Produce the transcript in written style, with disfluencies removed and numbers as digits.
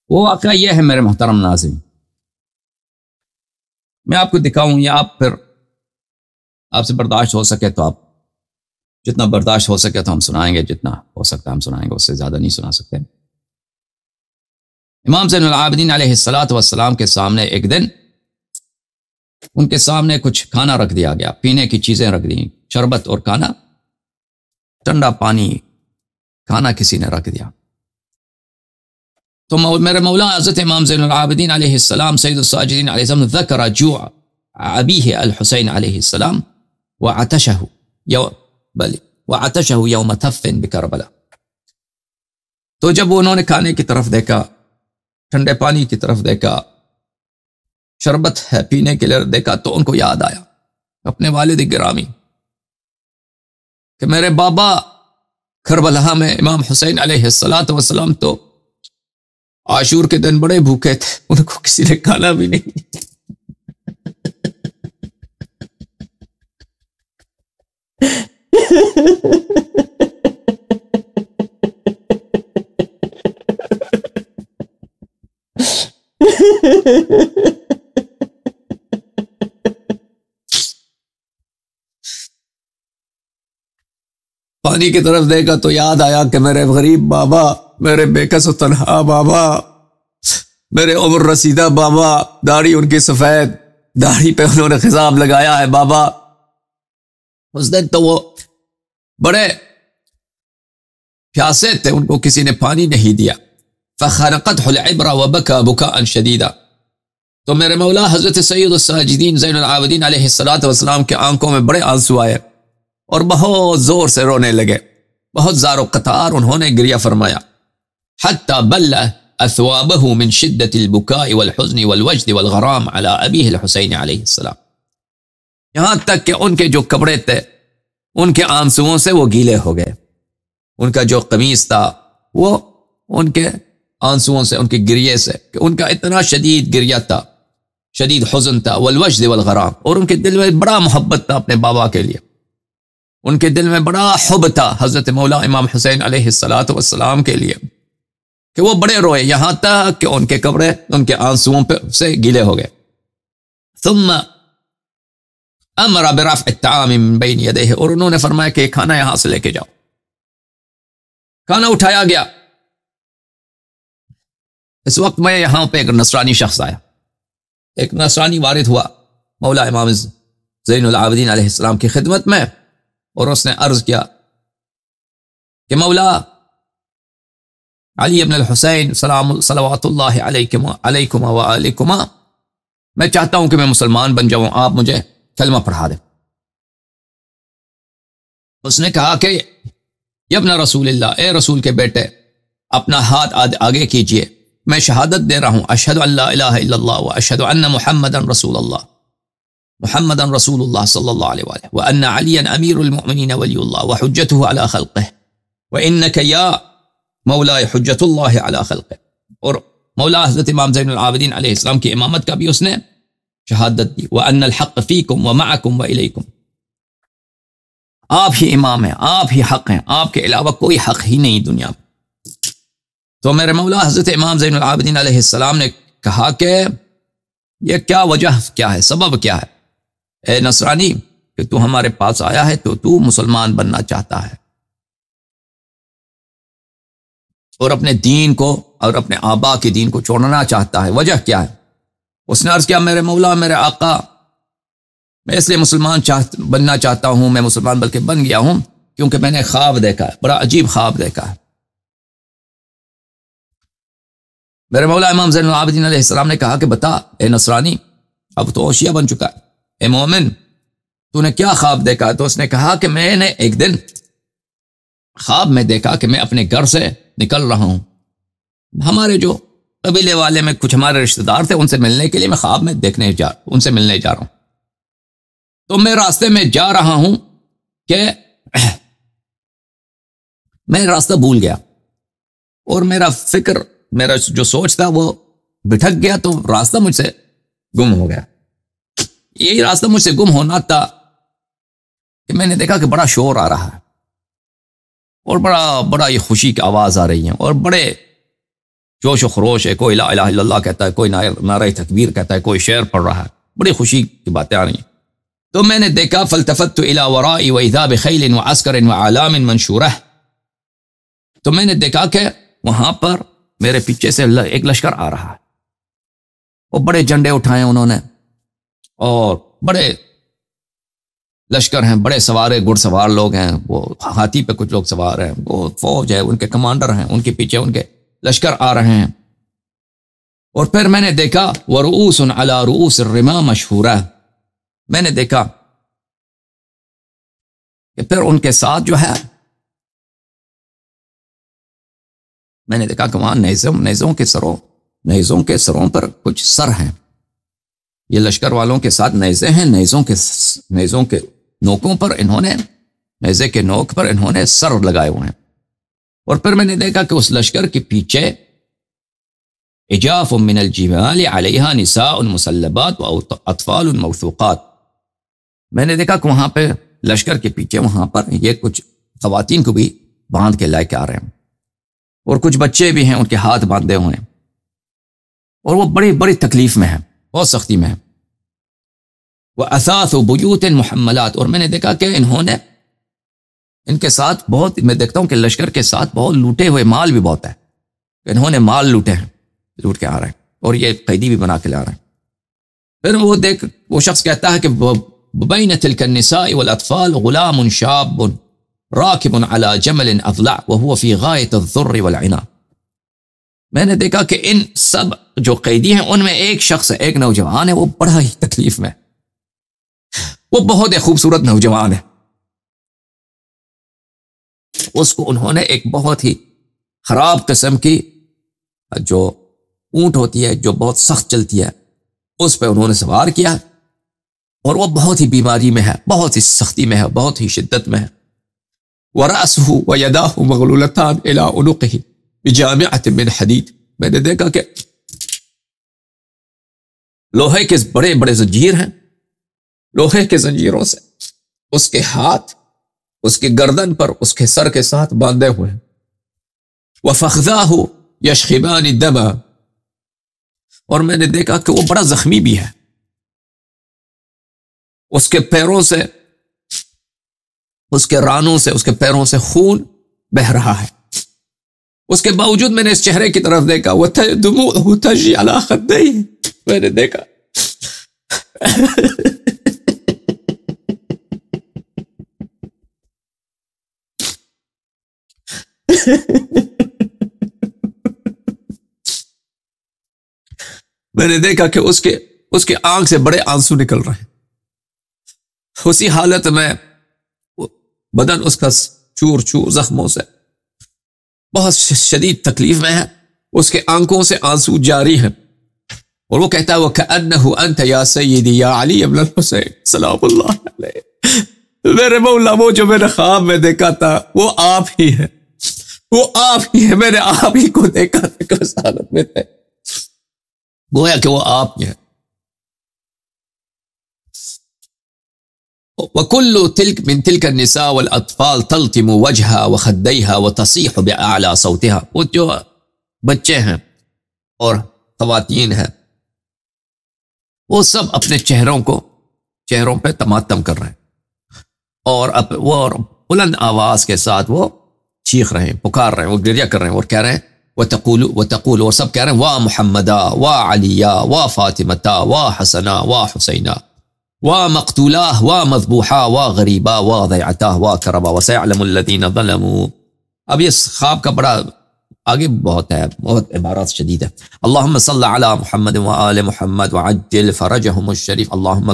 وہ واقعہ یہ ہے میرے محترم ناظرین، میں آپ کو دکھاؤں یا آپ پھر آپ سے برداشت ہو سکے تو آپ جتنا برداشت ہو سکے تو ہم سنائیں گے، جتنا ہو سکتا ہے ہم سنائیں گے، اس سے زیادہ نہیں سنا سکتے۔ امام زین العابدین علیہ السلام کے سامنے ایک دن ان کے سامنے کچھ کھانا رکھ دیا گیا، پینے کی چیزیں رکھ دیں، شربت اور کھانا، ٹھنڈا پانی، کھانا کسی نے رکھ دیا۔ تو میرے مولا حضرت امام زین العابدین علیہ السلام سید الساجدین علیہ السلام ذکر جوع ابیہ الحسین علیہ السلام وعطشہ یوم تف بکربلا۔ تو جب انہوں نے کھانے کی طرف دیکھا، ٹھنڈے پانی کی طرف دیکھا، شربت ہے پینے کے لیے دیکھا، تو ان کو یاد آیا اپنے والد گرامی کہ میرے بابا کربلا میں امام حسین علیہ السلام تو عاشور کے دن بڑے بھوکے تھے، ان کو کسی نے کھانا بھی نہیں۔ پانی کی طرف دیکھا تو یاد آیا کہ میرے غریب بابا، میرے بے کس و تنہا بابا، میرے عمر رسیدہ بابا، داڑھی ان کی سفید، داڑھی پہ انہوں نے خضاب لگایا ہے بابا۔ اس دن تو وہ بڑے پیاسے تھے، ان کو کسی نے پانی نہیں دیا۔ فخنقته العبرة وبكى بكاء شديدا۔ تو میرے مولا حضرت سید الساجدین زین العابدین علیہ السلام کے آنکھوں میں بڑے آنسو آئے اور بہت زور سے رونے لگے، بہت زار و قطار انہوں نے گریہ فرمایا۔ حتى بل اثوابه من شدة البكاء والحزن والوجد والغرام على ابیہ الحسین علیہ السلام، یہاں تک کہ ان کے جو کپڑے تھے ان کے آنسوؤں سے وہ گیلے ہو گئے، ان کا جو قمیص تھا وہ ان کے آنسوؤں سے، ان کے گریے سے، کہ ان کا اتنا شدید گریہ تھا، شدید حزن تھا، والوجد والغرام، اور ان کے دل میں بڑا محبت تھا اپنے بابا کے لیے، ان کے دل میں بڑا حب تھا حضرت مولا امام حسین علیہ السلام کے لیے، کہ وہ بڑے روئے، یہاں تک کہ ان کے کپڑے ان کے آنسوؤں سے گیلے ہو گئے۔ ثم امر برفع الطعام من بین یدیہ، اور انہوں نے فرمایا کہ کھانا یہاں سے لے کے جاؤ۔ کھانا اٹھایا گیا۔ اس وقت میں یہاں پہ ایک نصرانی شخص آیا، ایک نصرانی وارد ہوا مولا امام زین العابدین علیہ السلام کی خدمت میں، اور اس نے عرض کیا کہ مولا علی ابن الحسین صلوات اللہ علیکما وآلکما، میں چاہتا ہوں کہ میں مسلمان بن جاؤں، آپ مجھے کلمہ پڑھا دیں۔ اس نے کہا کہ یا ابن رسول اللہ، اے رسول کے بیٹے، اپنا ہاتھ آگے کیجئے، میں شہادت دے رہا ہوں، اشہد ان لا الہ الا اللہ واشہد ان محمدا رسول اللہ، محمدا رسول اللہ صلی اللہ علیہ وآلہ، وان علیا امیر المؤمنین ولی اللہ وحجتہ علی خلقہ، وانک یا مولا حجت اللہ علی خلقہ۔ اور مولا حضرت امام زین العابدین علیہ السلام کی امامت کا بھی اس نے شہادت دی، وان الحق فیکم ومعکم والیکم، آپ ہی امام ہیں، آپ ہی حق ہیں، آپ کے علاوہ کوئی حق ہی نہیں دنیا میں۔ تو میرے مولا حضرت امام زین العابدین علیہ السلام نے کہا کہ یہ کیا وجہ کیا ہے، سبب کیا ہے اے نصرانی کہ تو ہمارے پاس آیا ہے تو مسلمان بننا چاہتا ہے اور اپنے دین کو اور اپنے آبا کے دین کو چھوڑنا چاہتا ہے، وجہ کیا ہے؟ اس نے عرض کیا میرے مولا، میرے آقا، میں اس لیے مسلمان بننا چاہتا ہوں، میں مسلمان بلکہ بن گیا ہوں کیونکہ میں نے خواب دیکھا ہے، بڑا عجیب خواب دیکھا ہے۔ میرے مولا امام زین العابدین علیہ السلام نے کہا کہ بتا اے نصرانی، اب تو اوشیہ بن چکا ہے، اے مومن تو نے کیا خواب دیکھا؟ تو اس نے کہا کہ میں نے ایک دن خواب میں دیکھا کہ میں اپنے گھر سے نکل رہا ہوں، ہمارے جو قبیلے والے میں کچھ ہمارے رشتہ دار تھے، ان سے ملنے کے لیے میں خواب میں ان سے ملنے جا رہا ہوں، تو میں راستے میں جا رہا ہوں کہ میں راستہ بھول گیا اور میرا جو سوچ تھا وہ بھٹک گیا، تو راستہ مجھ سے گم ہو گیا۔ یہی راستہ مجھ سے گم ہونا تھا کہ میں نے دیکھا کہ بڑا شور آ رہا ہے اور بڑا یہ خوشی کی آواز آ رہی ہے اور بڑے جوش و خروش ہے، کوئی لا الہ الا اللہ کہتا ہے، کوئی نعرہ تکبیر کہتا ہے، کوئی شعر پڑھ رہا ہے، بڑی خوشی کی باتیں آ رہی ہیں۔ تو میں نے دیکھا فالتفت الی ورائی واذا بخیل وعسکر وعلام منشورہ، تو میں نے دیکھا کہ وہاں پر میرے پیچھے سے ایک لشکر آ رہا ہے، وہ بڑے جھنڈے اٹھائے انہوں نے، اور بڑے لشکر ہیں، بڑے سوارے گھڑ سوار لوگ ہیں، وہ ہاتھی پہ کچھ لوگ سوار ہیں، وہ فوج ہے، ان کے کمانڈر ہیں، ان کے پیچھے ان کے لشکر آ رہے ہیں۔ اور پھر میں نے دیکھا ورؤوس علی رؤوس الرماح مشہورہ، میں نے دیکھا کہ پھر ان کے ساتھ جو ہے، میں نے دیکھا کہ وہاں نیزوں کے سروں پر کچھ سر ہیں، یہ لشکر والوں کے ساتھ نیزے ہیں، نیزوں کے نوکوں پر انہوں نے، نیزے کے نوک پر انہوں نے سر لگائے ہوئے ہیں۔ اور پھر میں نے دیکھا کہ اس لشکر کے پیچھے اجاف من الجبال علیہا نساء مسلبات و اطفال موثوقات، میں نے دیکھا کہ وہاں پہ لشکر کے پیچھے وہاں پر یہ کچھ خواتین کو بھی باندھ کے لائے کے آ رہے ہیں، اور کچھ بچے بھی ہیں ان کے ہاتھ باندھے ہوئے ہیں، اور وہ بڑی بڑی تکلیف میں ہیں، بہت سختی میں ہیں۔ وَأَثَاثُ بُيُوتٍ مُحَمَّلَاتٍ، اور میں نے دیکھا کہ انہوں نے ان کے ساتھ بہت، میں دیکھتا ہوں کہ لشکر کے ساتھ بہت لوٹے ہوئے مال بھی بہت ہے، انہوں نے مال لوٹے ہیں، لوٹ کے آ رہے ہیں، اور یہ قیدی بھی بنا کے لا رہے ہیں۔ پھر وہ شخص کہتا ہے کہ بَبَيْنَ تِلْكَ النِّسَاءِ وَالْأَطْفَالِ غُلَامٌ شَابٌ راكب على جمل أضلع وهو في غاية الضر والعناء، میں نے دیکھا کہ ان سب جو قیدی ہیں ان میں ایک شخص ہے، ایک نوجوان ہے، وہ بڑا ہی تکلیف میں، وہ بہت ایک خوبصورت نوجوان ہے، اس کو انہوں نے ایک بہت ہی خراب قسم کی جو اونٹ ہوتی ہے جو بہت سخت چلتی ہے اس پہ انہوں نے سوار کیا، اور وہ بہت ہی بیماری میں ہے، بہت ہی سختی میں ہے، بہت ہی شدت میں ہے۔ وَرَأْسُهُ وَيَدَاهُ مَغْلُولَتَانِ إِلَىٰ عُنُقِهِ بِجَامِعَةٍ مِّنْ حَدِيدٍ، میں نے دیکھا کہ لوہے کے بڑے بڑے زنجیر ہیں، لوہے کے زنجیروں سے اس کے ہاتھ اس کے گردن پر اس کے سر کے ساتھ باندھے ہوئے ہیں۔ وَفَخْذَاهُ يَشْخِبَانِ الدَّمَ، اور میں نے دیکھا کہ وہ بڑا زخمی بھی ہے، اس کے پیروں سے، اس کے رانوں سے، اس کے پیروں سے خون بہ رہا ہے۔ اس کے باوجود میں نے اس چہرے کی طرف دیکھا، وَدُمُوعُهُ تَجْرِي عَلَىٰ خَدَّيْهِ، میں نے دیکھا میں نے دیکھا کہ اس کے آنکھ سے بڑے آنسو نکل رہے ہیں، اسی حالت میں بدن اس کا چور چور زخموں سے بہت شدید تکلیف میں ہے، اس کے آنکھوں سے آنسو جاری ہیں، اور وہ کہتا ہے وَكَأَنَّهُ أَنْتَ يَا سَيِّدِي يَا عَلِيَّ بْنَ الْحُسَيْنِ سلام اللہ علیہ، میرے مولا وہ جو میں نے خواب میں دیکھا تھا وہ آپ ہی ہے، وہ آپ ہی ہے، میں نے آپ ہی کو دیکھا تھا کہ اس حالت میں تھے، گویا کہ وہ آپ ہی ہے۔ وَكُلُّ تِلْكَ مِنْ تِلْكَ النِّسَاءِ وَالْأَطْفَالِ تَلْتِمُ وَجْهَهَا وَخَدَّيْهَا وَتَصِيحُ بِأَعْلَى صَوْتِهَا، وہ جو بچے ہیں اور خواتین ہیں وہ سب اپنے چہروں پہ تماتم کر رہے ہیں، اور وہ بلند آواز کے ساتھ وہ چیخ رہے ہیں، پکار رہے ہیں، وہ گریہ کر رہے ہیں، اور کہہ رہے ہیں وَتَقُولُ، اور سب کہہ رہے ہیں وَا مُحَمَّدًا وَا عَلِيًّا وَا فَاطِمَةً وَا حَسَنًا وَا حُسَيْنًا وَا مَقْتُولَاهُ وَا مَذْبُوحَاهُ وَا غَرِيبَاهُ وَا ضَيْعَتَاهُ وَا كَرَبَاهُ وَسَيَعْلَمُ الَّذِينَ ظَلَمُوا۔ اب یہ خواب کا بڑا آگے بہت ہے، بہت عبارات شدید ہے۔ اللہم صلی علی محمد وآل محمد وعجل فرجہم الشریف، اللہم